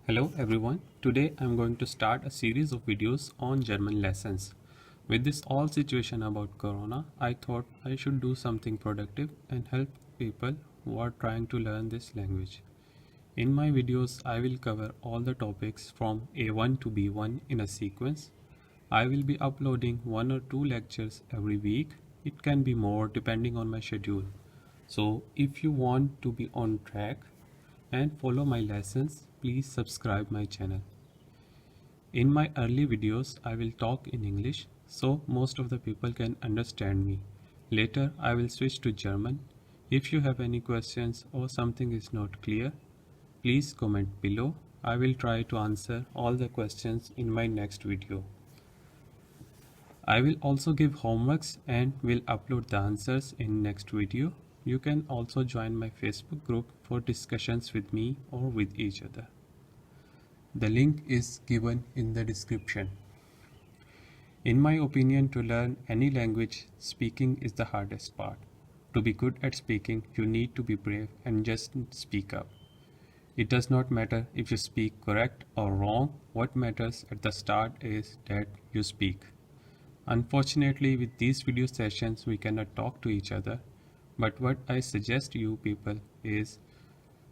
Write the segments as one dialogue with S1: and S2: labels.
S1: Hello everyone. Today I'm going to start a series of videos on German lessons. With this all situation about corona, I thought I should do something productive and help people who are trying to learn this language. In my videos, I will cover all the topics from A1 to B1 in a sequence. I will be uploading one or two lectures every week. It can be more depending on my schedule. So if you want to be on track and follow my lessons, please subscribe my channel. In my early videos, I will talk in English so most of the people can understand me. Later, I will switch to German. If you have any questions or something is not clear, please comment below. I will try to answer all the questions in my next video. I will also give homeworks and will upload the answers in next video. You can also join my Facebook group for discussions with me or with each other. The link is given in the description. In my opinion, to learn any language, speaking is the hardest part. To be good at speaking, you need to be brave and just speak up. It does not matter if you speak correct or wrong. What matters at the start is that you speak. Unfortunately, with these video sessions, we cannot talk to each other. But what I suggest you people is,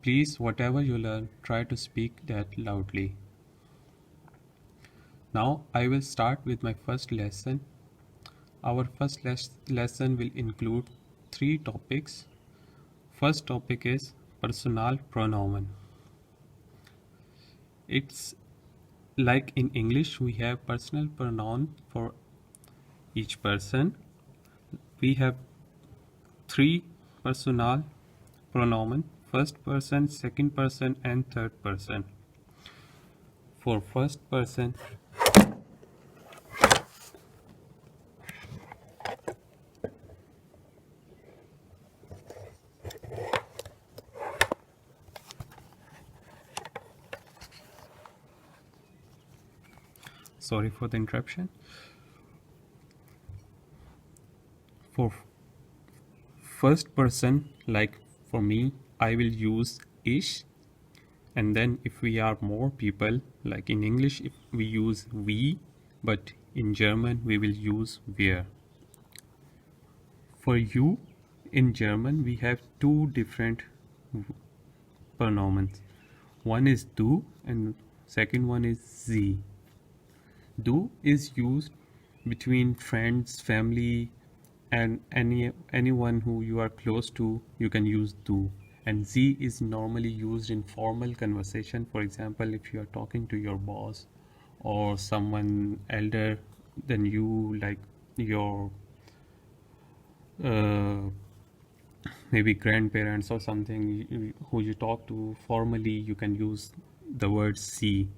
S1: please, whatever you learn, try to speak that loudly. Now I will start with my first lesson. Our first lesson will include three topics. First topic is personal pronoun. It's like in English we have personal pronoun for each person. We have three personal pronoun: first person, second person, and third person. For first person, sorry for the interruption. For first person, like for me, I will use ich, and then if we are more people, like in English if we use we, but in German we will use wir. For you, in German we have two different pronouns. One is du and second one is sie. Du is used between friends, family, and anyone who you are close to. You can use du. And sie is normally used in formal conversation. For example, if you are talking to your boss or someone elder than you, like your uh, maybe grandparents or something who you talk to formally, you can use the word sie.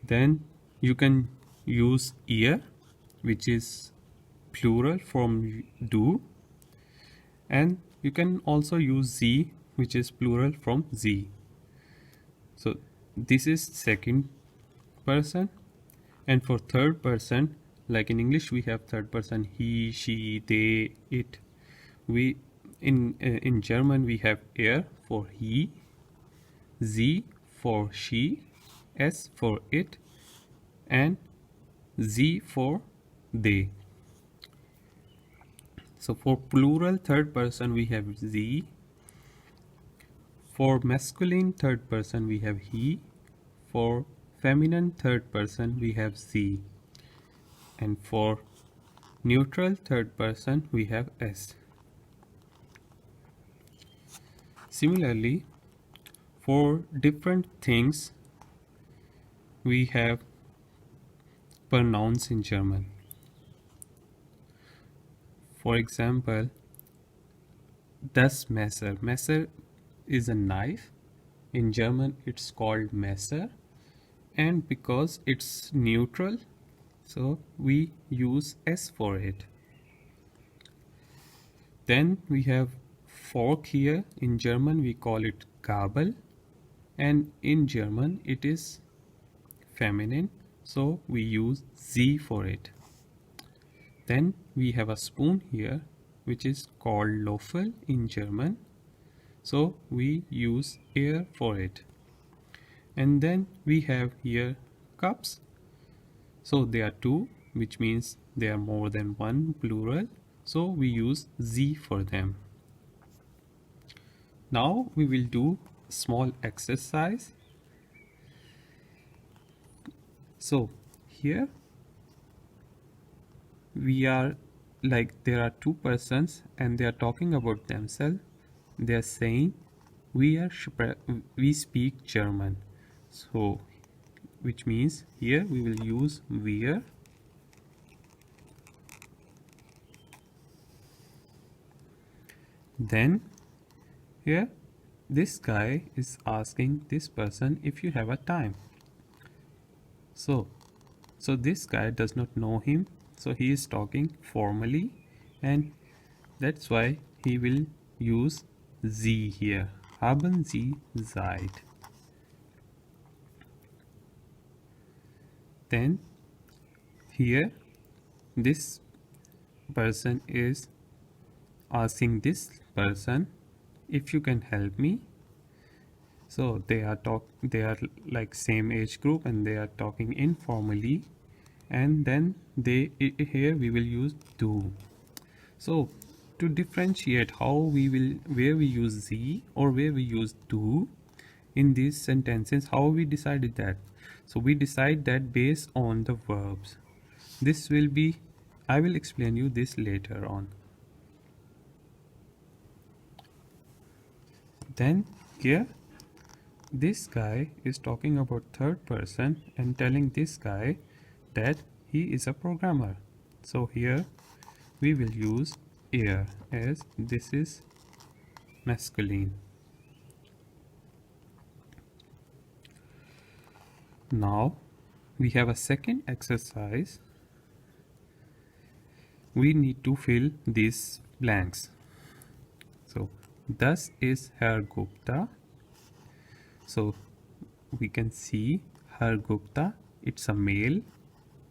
S1: Then you can use ihr, which is plural from du, and you can also use sie, which is plural from sie. So this is second person. And for third person, like in English we have third person he, she, they, it. We in German we have er for he, sie for she, s for it, and sie for they. So for plural third person we have sie. For masculine third person we have he. For feminine third person we have sie. And for neutral third person we have s. Similarly, for different things we have pronouns in German. For example, das Messer. Messer is a knife. In German it's called Messer, and because it's neutral, so we use s for it. Then we have fork here. In German we call it Gabel, and in German it is feminine, so we use sie for it. Then we have a spoon here, which is called Löffel in German, so we use er for it. And then we have here cups. So they are two, which means they are more than one, plural. So we use Z for them. Now we will do small exercise. So here we are like there are two persons and they are talking about themselves. They are saying we speak German. So which means here we will use wir. Then here this guy is asking this person if you have a time. So this guy does not know him, so he is talking formally, and that's why he will use Sie here. Haben Sie Zeit? Then here this person is asking this person if you can help me. So they are like same age group and they are talking informally, and then here we will use do. So to differentiate where we use Z or where we use do in these sentences, how we decided that? So we decide that based on the verbs. I will explain you this later on. Then here this guy is talking about third person and telling this guy that he is a programmer. So here we will use er, as this is masculine. Now we have a second exercise. We need to fill these blanks. So thus is Herr Gupta. So we can see Herr Gupta, it's a male,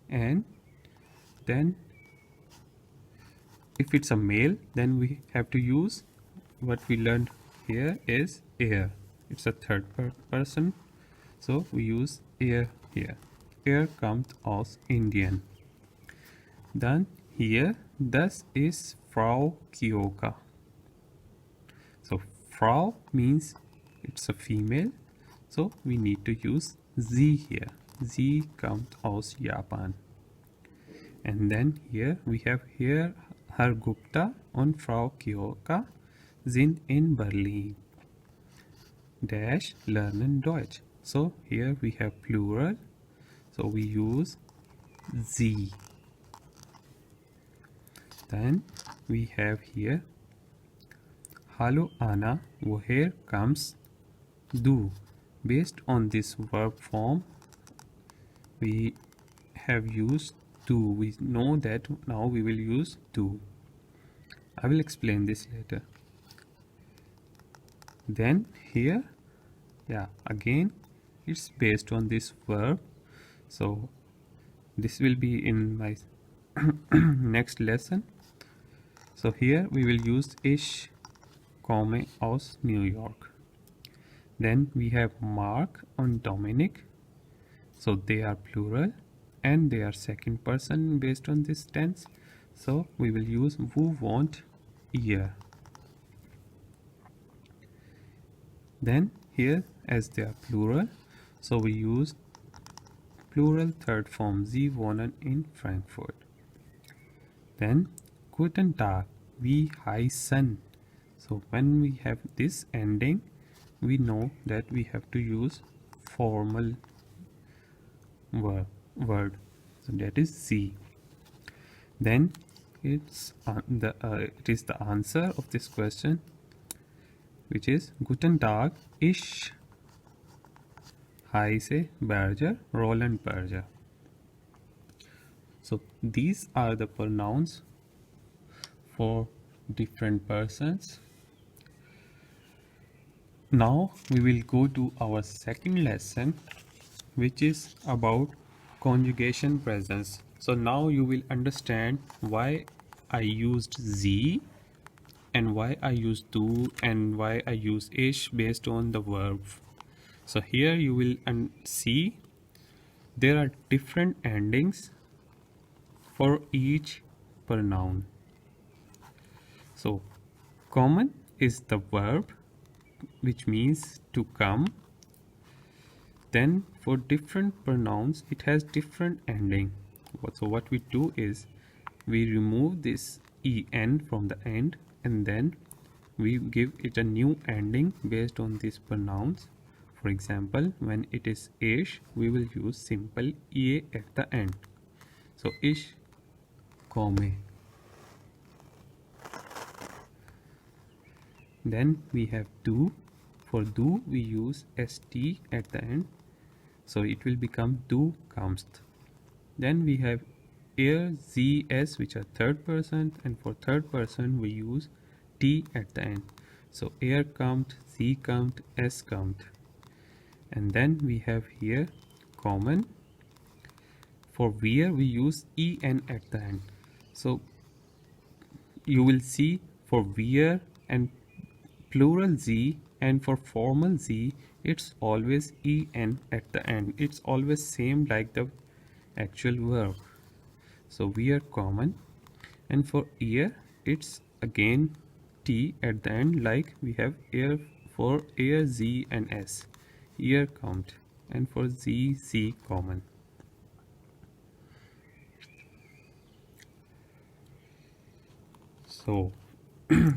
S1: and then if it's a male, then we have to use what we learned here is er. It's a third person, so we use er here. Er kommt aus Indien. Then here, das ist Frau Kyoka. So Frau means it's a female, so we need to use sie here. Sie kommt aus Japan. And then here we have here Herr Gupta und Frau Kyoka sind in Berlin. Dash lernen Deutsch. So here we have plural, so we use sie. Then we have here Hallo Anna, woher kommst du? Based on this verb form, we have used do. We know that now we will use do. I will explain this later. Then here, again it's based on this verb. So this will be in my next lesson. So here we will use Ich komme aus New York. Then we have Mark and Dominic. So they are plural and they are second person based on this tense. So we will use wo wohnt ihr. Then here, as they are plural, so we use plural third form, Sie wohnen in Frankfurt. Then Guten Tag, wie heißen. So when we have this ending, we know that we have to use formal word. So that is Sie. Then it is the answer of this question, which is Guten Tag, ich heiße Berger, Roland Berger. So these are the pronouns for different persons. Now we will go to our second lesson, which is about conjugation presence. So now you will understand why I used Sie and why I use do and why I use ish based on the verb. So here you will see there are different endings for each pronoun. So common is the verb, which means to come. Then for different pronouns it has different ending. So what we do is we remove this en from the end, and then we give it a new ending based on these pronouns. For example, when it is ish, we will use simple e at the end. So ish come. Then we have do. For do we use st at the end, so it will become du kommst. Then we have er, sie, es, which are third person, and for third person we use t at the end. So er kommt, sie kommt, es kommt. And then we have here common. For wir we use en at the end. So you will see for wir and plural z and for formal z it's always en at the end. It's always same like the actual verb. So we are common. And for ear it's again t at the end, like we have ear for ear, z and s. Ear count. And for z, c common. So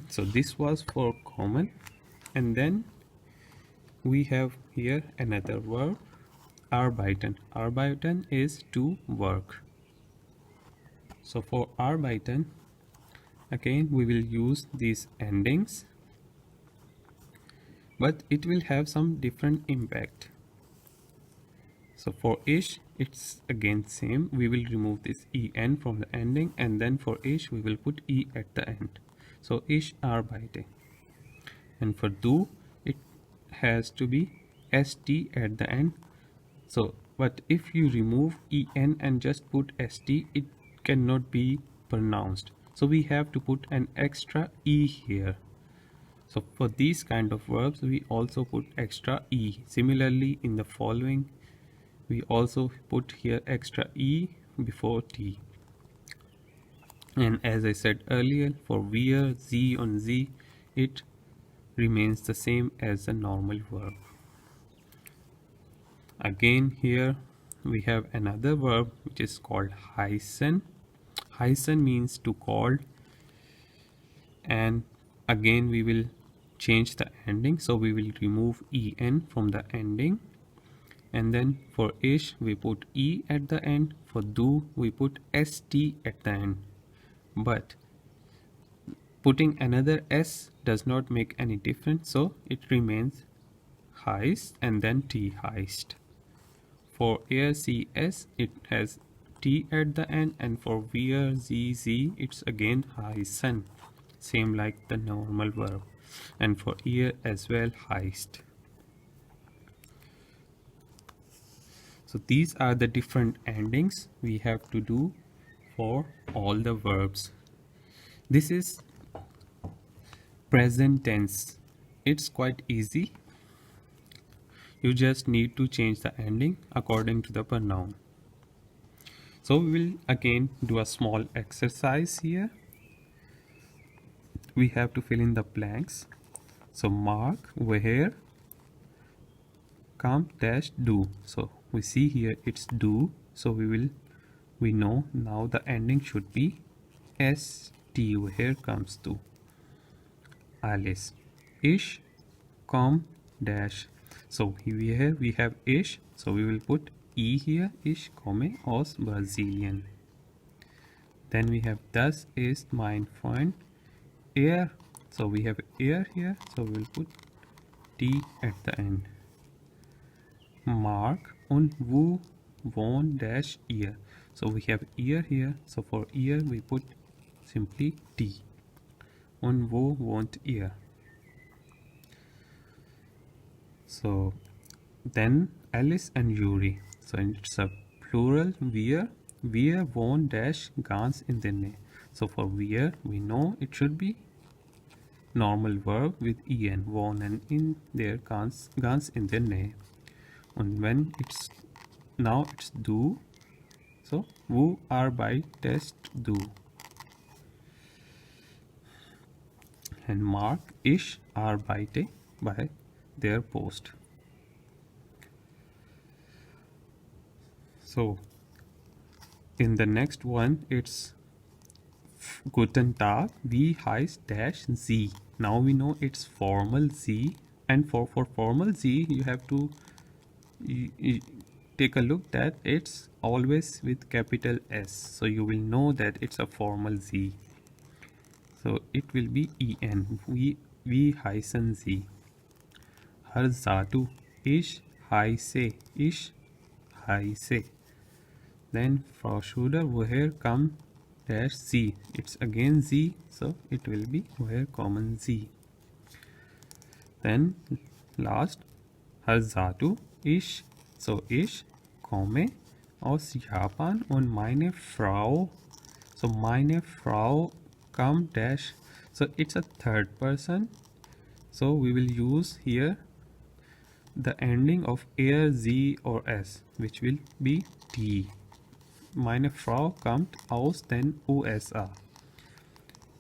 S1: so this was for common. And then we have here another verb, arbeiten. Arbeiten is to work. So for arbeiten, again we will use these endings, but it will have some different impact. So for ish it's again same, we will remove this en from the ending, and then for ish we will put e at the end. So ish arbeite. And for do it has to be st at the end. So but if you remove en and just put st, it cannot be pronounced, so we have to put an extra e here. So for these kind of verbs we also put extra e. Similarly in the following we also put here extra e before t. And as I said earlier, for wir, sie and z it remains the same as the normal verb. Again here we have another verb which is called heißen. Heißen means to call, and again we will change the ending, so we will remove en from the ending, and then for ish we put e at the end. For do we put st at the end, but putting another s does not make any difference, so it remains heist and then t, heist. For ACS it has t at the end, and for VRZZ it's again heißen, same like the normal verb, and for ear as well, heist. So these are the different endings we have to do for all the verbs. This is present tense. It's quite easy. You just need to change the ending according to the pronoun. So we will again do a small exercise here. We have to fill in the blanks. So mark where come dash do. So we see here it's do, so we know now the ending should be st. Where comes to. Alice. Ish come dash. So here we have ish, so we will put e here. Ish komme aus Brasilien. Then we have das ist mein Freund. Er, so we have er here, so we will put t at the end. Mark und wo wohnt dash ihr. So we have ear here, so for ear we put simply t. Und wo wohnt ihr. So then Alice and Yuri. So it's a plural. Wir wohnen dash ganz in der Nähe. So for wir we know it should be normal verb with en, wohnen in der ganz in der Nähe. and when it's now it's do, so wo arbeitet du, and Mark ich arbeite by their post. So in the next one it's Guten Tag, wie heißt dash Z. Now we know it's formal Z, and for formal Z you have to take a look that it's always with capital S, so you will know that it's a formal Z. So it will be en, wie heißen Sie. Her Zatu, ich heiße. Then Frau Schuder, woher come dash Z. It's again Z, so it will be woher kommen Sie. Then last, Her Zatu, ich, so ich komme aus Japan und meine Frau, so meine Frau come dash, so it's a third person, so we will use here the ending of er, z or s, which will be t. Meine Frau kommt aus den USA,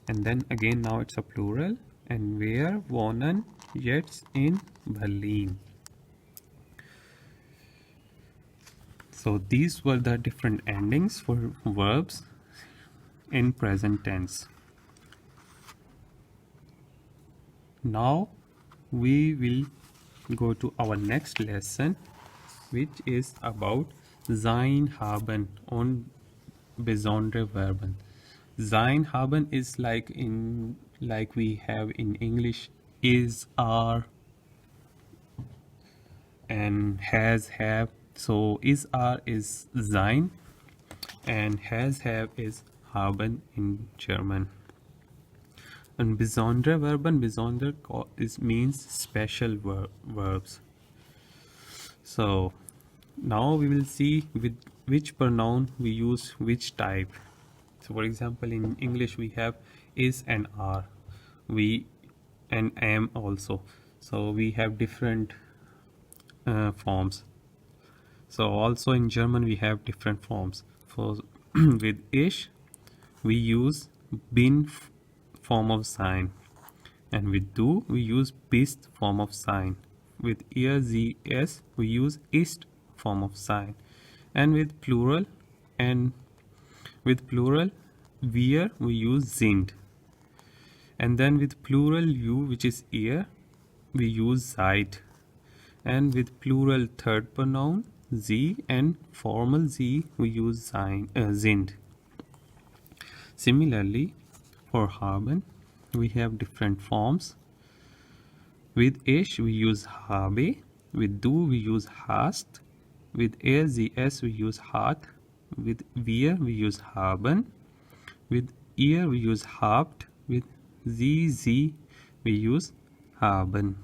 S1: and then again now it's a plural, and wir wohnen jetzt in Berlin. So these were the different endings for verbs in present tense. Now we will go to our next lesson, which is about sein haben und besondere Verben. Sein haben is like we have in English is, are, and has, have. So is, are is sein, and has, have is haben in German. And besondere Verben, besonder means special verbs. So now we will see with which pronoun we use which type. So for example, in English we have is and are, and am also. So we have different forms. So also in German we have different forms. For with ich we use bin form of sign, and with du we use bist form of sign. With ihr, sie, es we use ist form of sign, and with plural wir we use sind, and then with plural you, which is ihr, we use seid, and with plural third pronoun sie and formal sie we use sind. Similarly, for haben we have different forms. With ich we use habe, with du we use hast, with er, sie, es we use hat, with wir we use haben, with ihr we use habt, with sie we use haben.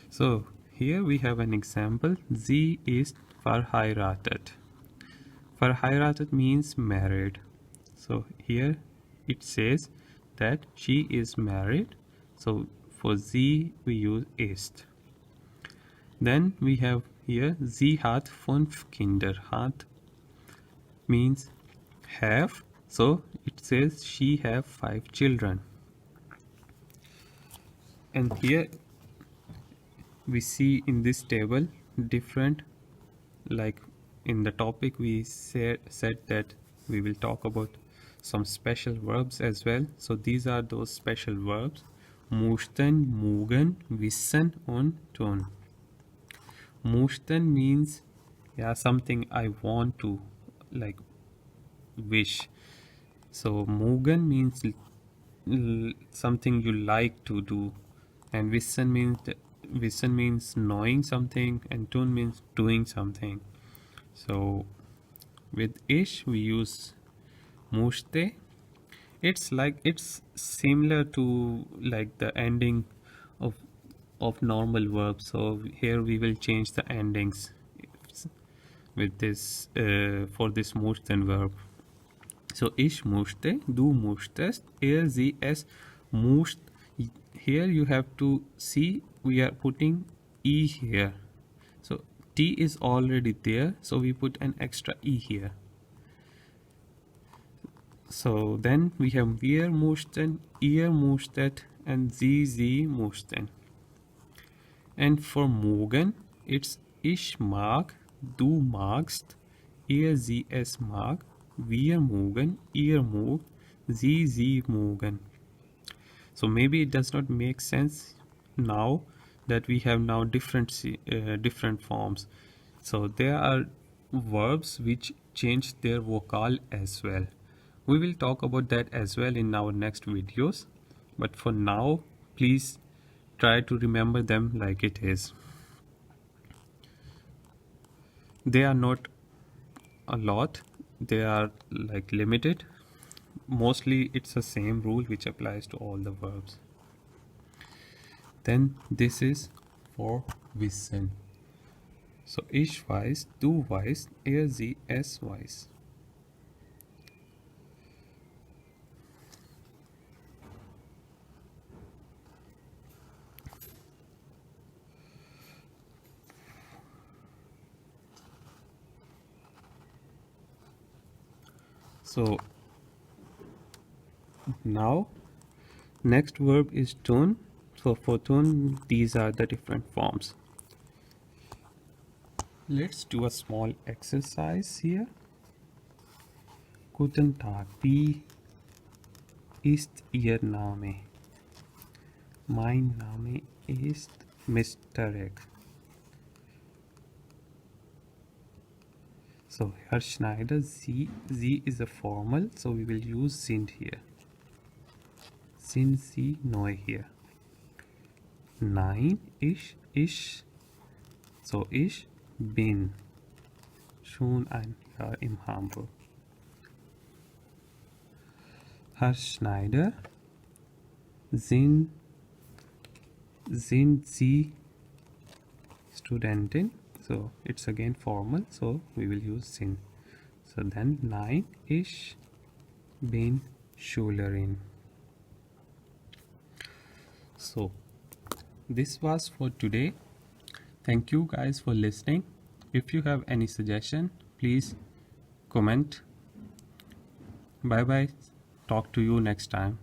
S1: So here we have an example. Sie ist verheiratet. Verheiratet means married. So here it says that she is married. So for sie we use ist. Then we have here sie hat 5 Kinder. Hat means have. So it says she have 5 children. And here we see in this table different, like in the topic we said that we will talk about some special verbs as well. So these are those special verbs: möchten, mögen, wissen und tun. Möchten means something I want to, like wish. So mögen means something you like to do, and wissen means knowing something, and tun means doing something. So with ich we use möchte. It's similar to like the ending of normal verbs. So here we will change the endings with this for this möchten verb. So ich möchte, du möchtest, er, sie, es möcht. Here you have to see we are putting e here. So T is already there, so we put an extra E here. So then we have wir mussten, ihr musstet, and sie mussten. And for morgen, it's ich mag, du magst, sie es mag, wir mögen, ihr mögt, sie mögen. So maybe it does not make sense now that we have now different forms. So there are verbs which change their vocal as well. We will talk about that as well in our next videos. But for now, please try to remember them like it is. They are not a lot, they are like limited. Mostly it's the same rule which applies to all the verbs. Then this is for wissen. So ich weiß, du weißt, sie es weiß. So now next verb is tun. So for tun, these are the different forms. Let's do a small exercise here. Guten Tag, wie ist Ihr Name? Mein Name ist Mr. X. So Herr Schneider, Sie is a formal, so we will use sind here. Sind Sie neu hier? Nein, ich, so ich bin schon ein Jahr in Hamburg. Herr Schneider, sind Sie Studentin? So it's again formal, so we will use sind. So then nein, ich bin Schülerin. So this was for today. Thank you guys for listening. If you have any suggestion, please comment. Bye bye. Talk to you next time.